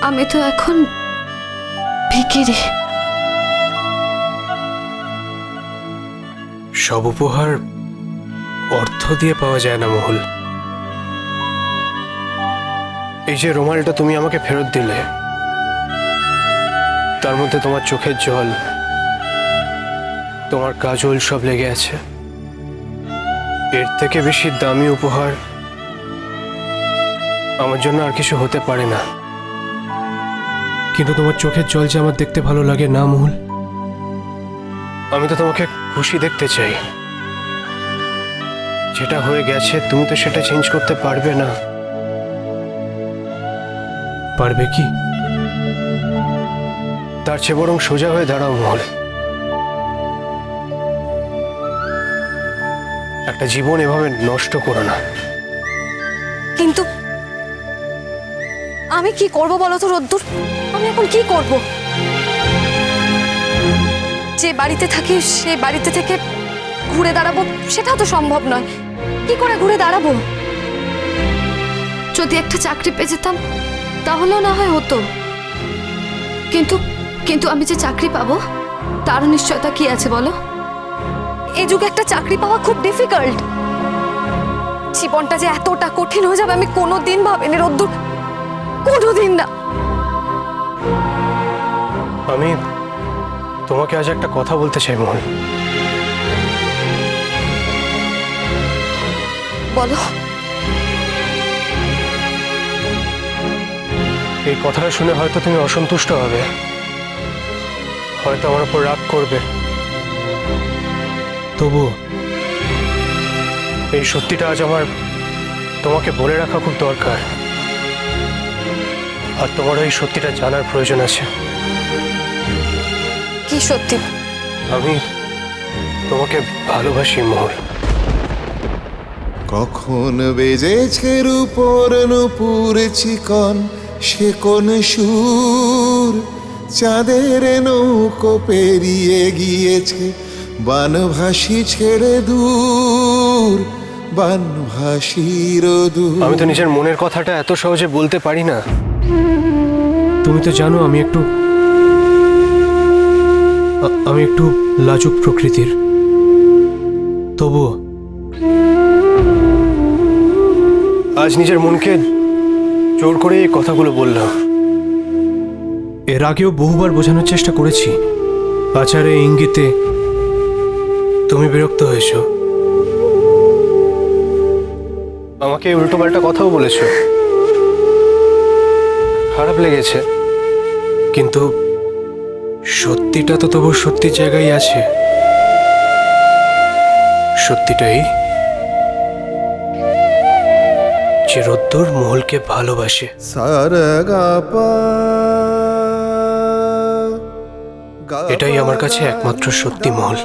আমি তো এখন ভিখিরি। সব উপহার অর্থ দিয়ে পাওয়া যায় না মহুল। এই যে রুমালটা তুমি আমাকে ফেরত দিলে, তার মধ্যে তোমার চোখের জল, তোমার কাজল সব লেগে আছে। এর থেকে বেশি দামি উপহার আমার জন্য আর কিছু হতে পারে না। কিন্তু তোমার চোখের জল যে আমার দেখতে ভালো লাগে না মহুল। আমি তো তোমাকে খুশি দেখতে চাই। যেটা হয়ে গেছে তুমি তো সেটা চেঞ্জ করতে পারবে না। পারবে কি? তার চেয়ে বরং সোজা হয়ে দাঁড়াও মহুল। একটা জীবন এভাবে নষ্ট করো না। কিন্তু আমি কি করব বলো তো রোদ্দুর? আমি এখন কি করব? যে বাড়িতে থাকি সেই বাড়িতে থেকে ঘুরে দাঁড়াবো সেটাও তো সম্ভব নয়। কি করে ঘুরে দাঁড়াবো? যদি একটা চাকরি পেয়ে যেতাম তাহলেও না হয় হতো, কিন্তু কিন্তু আমি যে চাকরি পাবো তারও নিশ্চয়তা কি আছে বলো? এই যুগে একটা চাকরি পাওয়া খুব ডিফিকাল্ট। জীবনটা যে এতটা কঠিন হয়ে যাবে আমি কোনোদিন ভাবিনি রোদ্দুর, কোনোদিন না। আমি তোমাকে আজ একটা কথা বলতে চাই মহুল। বলো। এই কথাটা শুনে হয়তো তুমি অসন্তুষ্ট হবে, হয়তো আমার উপর রাগ করবে, তবু এই সত্যিটা আজ আমার তোমাকে বলে রাখা খুব দরকার। আর তোমার এই সত্যিটা জানার প্রয়োজন আছে। কি সত্যি? আমি তোমাকে ভালোবাসি মহুল। কখন বেজেছে রূপর নূপুর চিকন সে কোন সুর, চাঁদের নৌকো পেরিয়ে গিয়েছে বানভাসী ছেড়ে দূর, বানভাসীর দূর। আমি তো নিজের মনের কথাটা এত সহজে বলতে পারি না। তুমি তো জানো আমি একটু লাজুক প্রকৃতির। তবুও আজ নিজের মনকে জোর করে এই কথাগুলো বললাম। এর আগেও বহুবার বোঝানোর চেষ্টা করেছি, আচারে ইঙ্গিতে তুমি বিরক্ত হয়েছো, আমাকে উল্টোপাল্টা কথাও বলেছো, খারাপ লেগেছে। কিন্তু সত্যিটা তো তবু সত্যি জায়গায় আছে। সত্যিটাই যে রোদ্দুর মহুলকে ভালোবাসে। সারগাপা, এটাই আমার কাছে একমাত্র সত্যি মহুল।